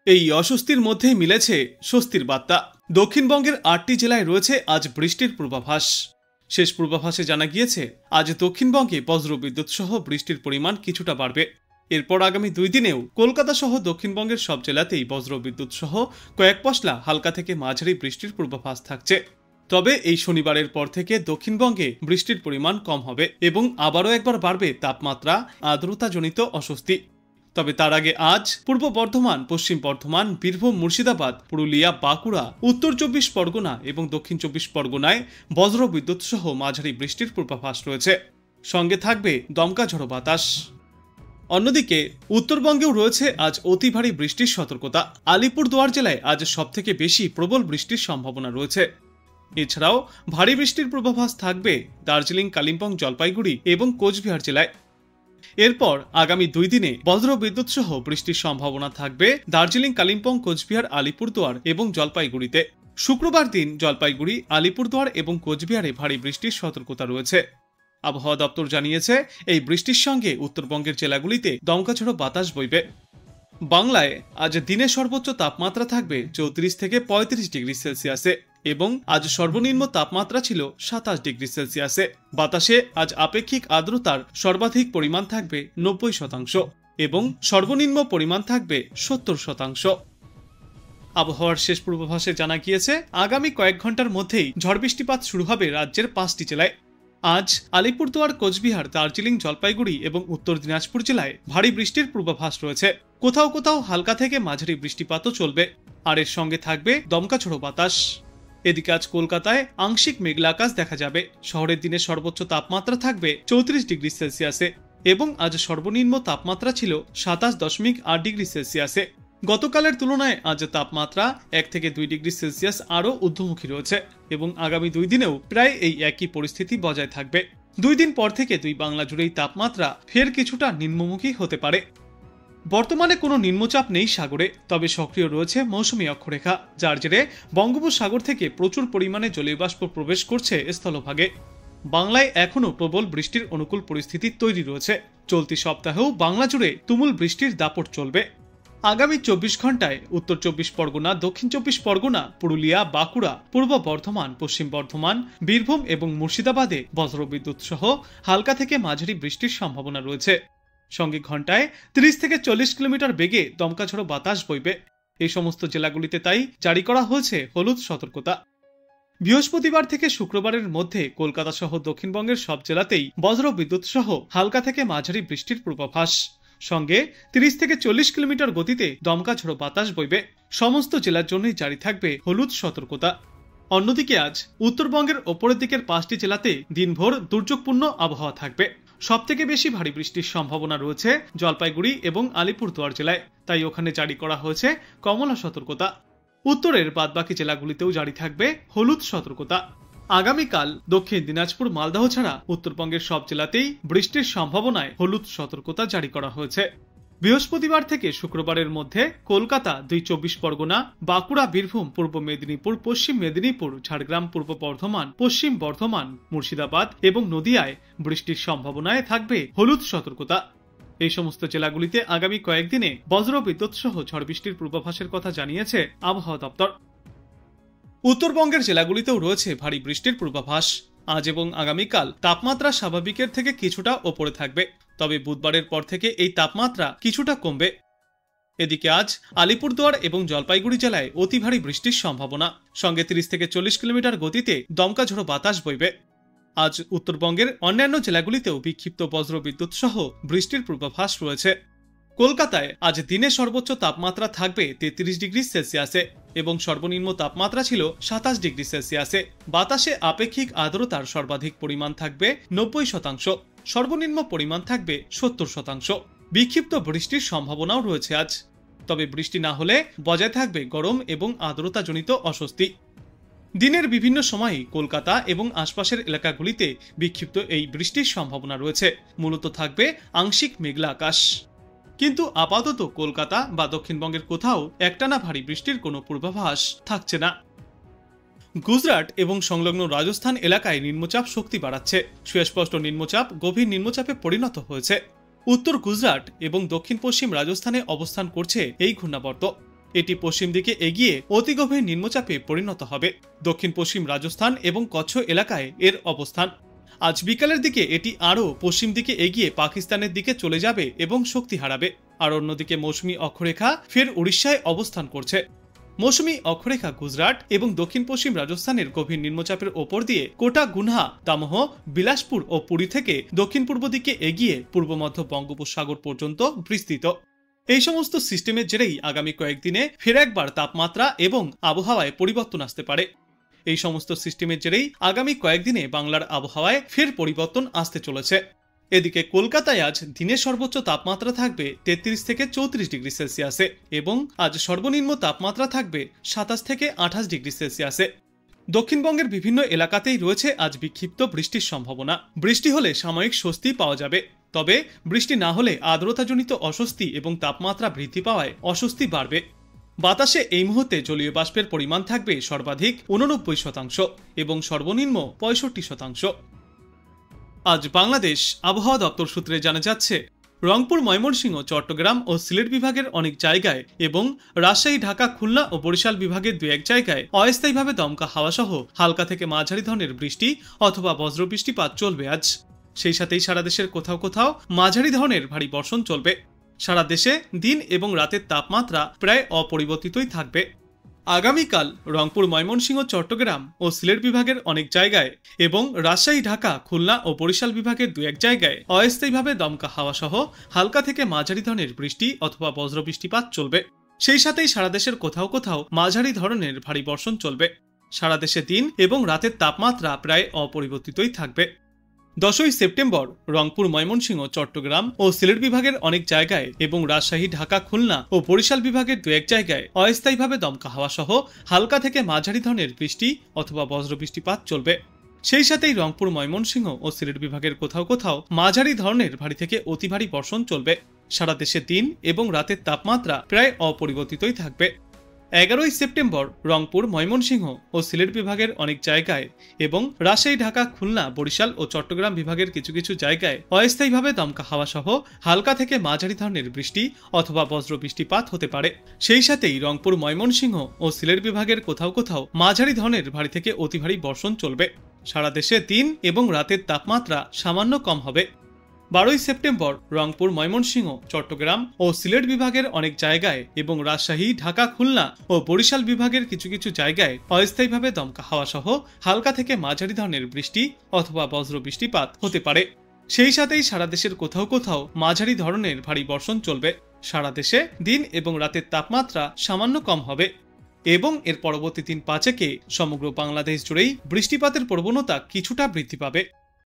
এই অস্বস্তির মধ্যেই মিলেছে স্বস্তির বার্তা। দক্ষিণবঙ্গের ৮টি জেলায় রয়েছে আজ বৃষ্টির পূর্বাভাস। শেষ পূর্বাভাসে জানা গিয়েছে আজ দক্ষিণবঙ্গে বজ্রবিদ্যুৎ সহ বৃষ্টির পরিমাণ কিছুটা বাড়বে। এরপর আগামী ২ দিনেও কলকাতা সহ দক্ষিণবঙ্গের সব জেলাতেই বজ্রবিদ্যুৎ সহ কয়েক পশলা হালকা থেকে মাঝারি বৃষ্টির পূর্বাভাস থাকছে। তবে এই শনিবারের পর থেকে দক্ষিণবঙ্গে বৃষ্টির পরিমাণ কম হবে এবং আবারও একবার বাড়বে তাপমাত্রা, আর্দ্রতাজনিত অস্বস্তি। তবে তার আগে আজ পূর্ব বর্ধমান, পশ্চিম বর্ধমান, বীরভূম, মুর্শিদাবাদ, পুরুলিয়া, বাঁকুড়া, উত্তর ২৪ পরগনা এবং দক্ষিণ ২৪ পরগনায় বজ্রবিদ্যুৎ সহ মাঝারি বৃষ্টির পূর্বাভাস রয়েছে। সঙ্গে থাকবে দমকা ঝড়ো বাতাস। অন্যদিকে উত্তরবঙ্গেও রয়েছে আজ অতি ভারী বৃষ্টির সতর্কতা। আলিপুরদুয়ার জেলায় আজ সবথেকে বেশি প্রবল বৃষ্টির সম্ভাবনা রয়েছে। এছাড়াও ভারী বৃষ্টির পূর্বাভাস থাকবে দার্জিলিং, কালিম্পং, জলপাইগুড়ি এবং কোচবিহার জেলায়। এরপর আগামী ২ দিনে বজ্রবিদ্যুৎ সহ বৃষ্টির সম্ভাবনা থাকবে দার্জিলিং, কালিম্পং, কোচবিহার, আলিপুরদুয়ার এবং জলপাইগুড়িতে। শুক্রবার দিন জলপাইগুড়ি, আলিপুরদুয়ার এবং কোচবিহারে ভারী বৃষ্টির সতর্কতা রয়েছে। আবহাওয়া দপ্তর জানিয়েছে এই বৃষ্টির সঙ্গে উত্তরবঙ্গের জেলাগুলিতে দমকাঝড়ো বাতাস বইবে। বাংলায় আজ দিনে সর্বোচ্চ তাপমাত্রা থাকবে ৩৪ থেকে ৩৫ ডিগ্রি সেলসিয়াসে এবং আজ সর্বনিম্ন তাপমাত্রা ছিল ২৭ ডিগ্রি সেলসিয়াসে। বাতাসে আজ আপেক্ষিক আর্দ্রতার সর্বাধিক পরিমাণ থাকবে ৯০% এবং সর্বনিম্ন পরিমাণ থাকবে ৭০%। আবহাওয়ার শেষ পূর্বাভাসে জানা গিয়েছে আগামী কয়েক ঘন্টার মধ্যেই ঝড় বৃষ্টিপাত শুরু হবে রাজ্যের ৫টি জেলায়। আজ আলিপুরদুয়ার, কোচবিহার, দার্জিলিং, জলপাইগুড়ি এবং উত্তর দিনাজপুর জেলায় ভারী বৃষ্টির পূর্বাভাস রয়েছে। কোথাও কোথাও হালকা থেকে মাঝারি বৃষ্টিপাতও চলবে, আর এর সঙ্গে থাকবে দমকা ঝড়ো বাতাস। এদিকে আজ কলকাতায় আংশিক মেঘলা আকাশ দেখা যাবে। শহরের দিনে সর্বোচ্চ তাপমাত্রা থাকবে ৩৪ ডিগ্রি সেলসিয়াসে এবং আজ সর্বনিম্ন তাপমাত্রা ছিল ২৭.৮ ডিগ্রি সেলসিয়াসে। গতকালের তুলনায় আজ তাপমাত্রা ১ থেকে ২ ডিগ্রি সেলসিয়াস আরও ঊর্ধ্বমুখী রয়েছে এবং আগামী ২ দিনেও প্রায় এই একই পরিস্থিতি বজায় থাকবে। ২ দিন পর থেকে দুই বাংলা জুড়েই তাপমাত্রা ফের কিছুটা নিম্নমুখী হতে পারে। বর্তমানে কোনো নিম্নচাপ নেই সাগরে, তবে সক্রিয় রয়েছে মৌসুমী অক্ষরেখা, যার জেরে বঙ্গোপসাগর থেকে প্রচুর পরিমাণে জলীয় বাষ্প প্রবেশ করছে স্থলভাগে। বাংলায় এখনও প্রবল বৃষ্টির অনুকূল পরিস্থিতি তৈরি রয়েছে। চলতি সপ্তাহেও বাংলা জুড়ে তুমুল বৃষ্টির দাপট চলবে। আগামী ২৪ ঘন্টায় উত্তর ২৪ পরগনা, দক্ষিণ ২৪ পরগনা, পুরুলিয়া, বাঁকুড়া, পূর্ব বর্ধমান, পশ্চিম বর্ধমান, বীরভূম এবং মুর্শিদাবাদে বজ্রবিদ্যুৎ সহ হালকা থেকে মাঝারি বৃষ্টির সম্ভাবনা রয়েছে। সঙ্গে ঘন্টায় ৩০ থেকে ৪০ কিলোমিটার বেগে দমকা ঝড়ো বাতাস বইবে। এই সমস্ত জেলাগুলিতে তাই জারি করা হয়েছে হলুদ সতর্কতা। বৃহস্পতিবার থেকে শুক্রবারের মধ্যে কলকাতা সহ দক্ষিণবঙ্গের সব জেলাতেই বজ্রবিদ্যুৎ সহ হালকা থেকে মাঝারি বৃষ্টির পূর্বাভাস। সঙ্গে ৩০ থেকে ৪০ কিলোমিটার গতিতে দমকা ঝড়ো বাতাস বইবে। সমস্ত জেলার জন্যই জারি থাকবে হলুদ সতর্কতা। অন্যদিকে আজ উত্তরবঙ্গের ওপরের দিকের ৫টি জেলাতে দিনভর দুর্যোগপূর্ণ আবহাওয়া থাকবে। সবথেকে বেশি ভারী বৃষ্টির সম্ভাবনা রয়েছে জলপাইগুড়ি এবং আলিপুরদুয়ার জেলায়, তাই ওখানে জারি করা হয়েছে কমলা সতর্কতা। উত্তরের বাদবাকি জেলাগুলিতেও জারি থাকবে হলুদ সতর্কতা। আগামীকাল দক্ষিণ দিনাজপুর, মালদহ ছাড়া উত্তরবঙ্গের সব জেলাতেই বৃষ্টির সম্ভাবনায় হলুদ সতর্কতা জারি করা হয়েছে। বৃহস্পতিবার থেকে শুক্রবারের মধ্যে কলকাতা, ২৪ পরগনা, বাঁকুড়া, বীরভূম, পূর্ব মেদিনীপুর, পশ্চিম মেদিনীপুর, ঝাড়গ্রাম, পূর্ব বর্ধমান, পশ্চিম বর্ধমান, মুর্শিদাবাদ এবং নদিয়ায় বৃষ্টির সম্ভাবনায় থাকবে হলুদ সতর্কতা। এই সমস্ত জেলাগুলিতে আগামী কয়েকদিনে বজ্রবিদ্যুৎ সহ ঝড় বৃষ্টির পূর্বাভাসের কথা জানিয়েছে আবহাওয়া দপ্তর। উত্তরবঙ্গের জেলাগুলিতেও রয়েছে ভারী বৃষ্টির পূর্বাভাস। আজ এবং আগামীকাল তাপমাত্রা স্বাভাবিকের থেকে কিছুটা ওপরে থাকবে, তবে বুধবারের পর থেকে এই তাপমাত্রা কিছুটা কমবে। এদিকে আজ আলিপুরদুয়ার এবং জলপাইগুড়ি জেলায় অতি ভারী বৃষ্টির সম্ভাবনা। সঙ্গে ৩০ থেকে ৪০ কিলোমিটার গতিতে দমকা ঝড়ো বাতাস বইবে। আজ উত্তরবঙ্গের অন্যান্য জেলাগুলিতেও বিক্ষিপ্ত বজ্রবিদ্যুৎ সহ বৃষ্টির পূর্বাভাস রয়েছে। কলকাতায় আজ দিনে সর্বোচ্চ তাপমাত্রা থাকবে ৩৩ ডিগ্রি সেলসিয়াসে এবং সর্বনিম্ন তাপমাত্রা ছিল ২৭ ডিগ্রি সেলসিয়াসে। বাতাসে আপেক্ষিক আর্দ্রতার সর্বাধিক পরিমাণ থাকবে ৯০%, সর্বনিম্ন পরিমাণ থাকবে ৭০%। বিক্ষিপ্ত বৃষ্টির সম্ভাবনাও রয়েছে আজ, তবে বৃষ্টি না হলে বজায় থাকবে গরম এবং আর্দ্রতাজনিত অস্বস্তি। দিনের বিভিন্ন সময়ই কলকাতা এবং আশপাশের এলাকাগুলিতে বিক্ষিপ্ত এই বৃষ্টির সম্ভাবনা রয়েছে। মূলত থাকবে আংশিক মেঘলা আকাশ, কিন্তু আপাতত কলকাতা বা দক্ষিণবঙ্গের কোথাও একটানা ভারী বৃষ্টির কোনো পূর্বাভাস থাকছে না। গুজরাট এবং সংলগ্ন রাজস্থান এলাকায় নিম্নচাপ শক্তি বাড়াচ্ছে। সুস্পষ্ট নিম্নচাপ গভীর নিম্নচাপে পরিণত হয়েছে। উত্তর গুজরাট এবং দক্ষিণ পশ্চিম রাজস্থানে অবস্থান করছে এই ঘূর্ণাবর্ত। এটি পশ্চিম দিকে এগিয়ে অতি গভীর নিম্নচাপে পরিণত হবে। দক্ষিণ পশ্চিম রাজস্থান এবং কচ্ছ এলাকায় এর অবস্থান। আজ বিকালের দিকে এটি আরও পশ্চিম দিকে এগিয়ে পাকিস্তানের দিকে চলে যাবে এবং শক্তি হারাবে। আর অন্যদিকে মৌসুমী অক্ষরেখা ফের উড়িষ্যায় অবস্থান করছে। মৌসুমী অক্ষরেখা গুজরাট এবং দক্ষিণ পশ্চিম রাজস্থানের গভীর নিম্নচাপের ওপর দিয়ে কোটা, গুনহা, দামোহ, বিলাসপুর ও পুরী থেকে দক্ষিণ পূর্ব দিকে এগিয়ে পূর্ব মধ্য বঙ্গোপসাগর পর্যন্ত বিস্তৃত। এই সমস্ত সিস্টেমের জেরেই আগামী কয়েকদিনে ফের একবার তাপমাত্রা এবং আবহাওয়ায় পরিবর্তন আসতে পারে। এই সমস্ত সিস্টেমের জেরেই আগামী কয়েকদিনে বাংলার আবহাওয়ায় ফের পরিবর্তন আসতে চলেছে। এদিকে কলকাতায় আজ দিনের সর্বোচ্চ তাপমাত্রা থাকবে 33 থেকে 34 ডিগ্রি সেলসিয়াসে এবং আজ সর্বনিম্ন তাপমাত্রা থাকবে 27 থেকে 28 ডিগ্রি সেলসিয়াসে। দক্ষিণবঙ্গের বিভিন্ন এলাকাতেই রয়েছে আজ বিক্ষিপ্ত বৃষ্টির সম্ভাবনা। বৃষ্টি হলে সাময়িক স্বস্তি পাওয়া যাবে, তবে বৃষ্টি না হলে আর্দ্রতাজনিত অস্বস্তি এবং তাপমাত্রা বৃদ্ধি পাওয়ায় অস্বস্তি বাড়বে। বাতাসে এই মুহূর্তে জলীয় বাষ্পের পরিমাণ থাকবে সর্বাধিক 89% এবং সর্বনিম্ন 65%। আজ বাংলাদেশ আবহাওয়া দপ্তর সূত্রে জানা যাচ্ছে, রংপুর, ময়মনসিংহ, চট্টগ্রাম ও সিলেট বিভাগের অনেক জায়গায় এবং রাজশাহী, ঢাকা, খুলনা ও বরিশাল বিভাগের 2-1 জায়গায় অস্থায়ীভাবে দমকা হাওয়া সহ হালকা থেকে মাঝারি ধরনের বৃষ্টি অথবা বজ্রবৃষ্টিপাত চলবে আজ। সেই সাথেই সারা দেশের কোথাও কোথাও মাঝারি ধরনের ভারী বর্ষণ চলবে। সারা দেশে দিন এবং রাতের তাপমাত্রা প্রায় অপরিবর্তিতই থাকবে। আগামীকাল রংপুর, ময়মনসিংহ, চট্টগ্রাম ও সিলেট বিভাগের অনেক জায়গায় এবং রাজশাহী, ঢাকা, খুলনা ও বরিশাল বিভাগের 2-1 জায়গায় অস্থায়ীভাবে দমকা হাওয়া সহ হালকা থেকে মাঝারি ধরনের বৃষ্টি অথবা বজ্রবৃষ্টিপাত চলবে। সেই সাথেই সারা দেশের কোথাও কোথাও মাঝারি ধরনের ভারী বর্ষণ চলবে। সারা দেশে দিন এবং রাতের তাপমাত্রা প্রায় অপরিবর্তিতই থাকবে। 10ই সেপ্টেম্বর রংপুর, ময়মনসিংহ, চট্টগ্রাম ও সিলেট বিভাগের অনেক জায়গায় এবং রাজশাহী, ঢাকা, খুলনা ও বরিশাল বিভাগের 2-1 জায়গায় অস্থায়ীভাবে দমকা হাওয়া সহ হালকা থেকে মাঝারি ধরনের বৃষ্টি অথবা বজ্রবৃষ্টিপাত চলবে। সেই সাথেই রংপুর, ময়মনসিংহ ও সিলেট বিভাগের কোথাও কোথাও মাঝারি ধরনের ভারী থেকে অতি ভারী বর্ষণ চলবে। সারা দেশে দিন এবং রাতের তাপমাত্রা প্রায় অপরিবর্তিতই থাকবে। 11ই সেপ্টেম্বর রংপুর, ময়মনসিংহ ও সিলেট বিভাগের অনেক জায়গায় এবং রাজশাহী, ঢাকা, খুলনা, বরিশাল ও চট্টগ্রাম বিভাগের কিছু কিছু জায়গায় অস্থায়ীভাবে দমকা হাওয়া সহ হালকা থেকে মাঝারি ধরনের বৃষ্টি অথবা বজ্রবৃষ্টিপাত হতে পারে। সেই সাথেই রংপুর, ময়মনসিংহ ও সিলেট বিভাগের কোথাও কোথাও মাঝারি ধরনের ভারী থেকে অতি ভারী বর্ষণ চলবে। সারা দেশে দিন এবং রাতের তাপমাত্রা সামান্য কম হবে। 12ই সেপ্টেম্বর রংপুর, ময়মনসিংহ, চট্টগ্রাম ও সিলেট বিভাগের অনেক জায়গায় এবং রাজশাহী, ঢাকা, খুলনা ও বরিশাল বিভাগের কিছু কিছু জায়গায় অস্থায়ীভাবে দমকা হাওয়া সহ হালকা থেকে মাঝারি ধরনের বৃষ্টি অথবা বজ্রবৃষ্টিপাত হতে পারে। সেই সাথেই সারা দেশের কোথাও কোথাও মাঝারি ধরনের ভারী বর্ষণ চলবে। সারা দেশে দিন এবং রাতের তাপমাত্রা সামান্য কম হবে এবং এর পরবর্তী 3-5 সমগ্র বাংলাদেশ জুড়েই বৃষ্টিপাতের প্রবণতা কিছুটা বৃদ্ধি পাবে।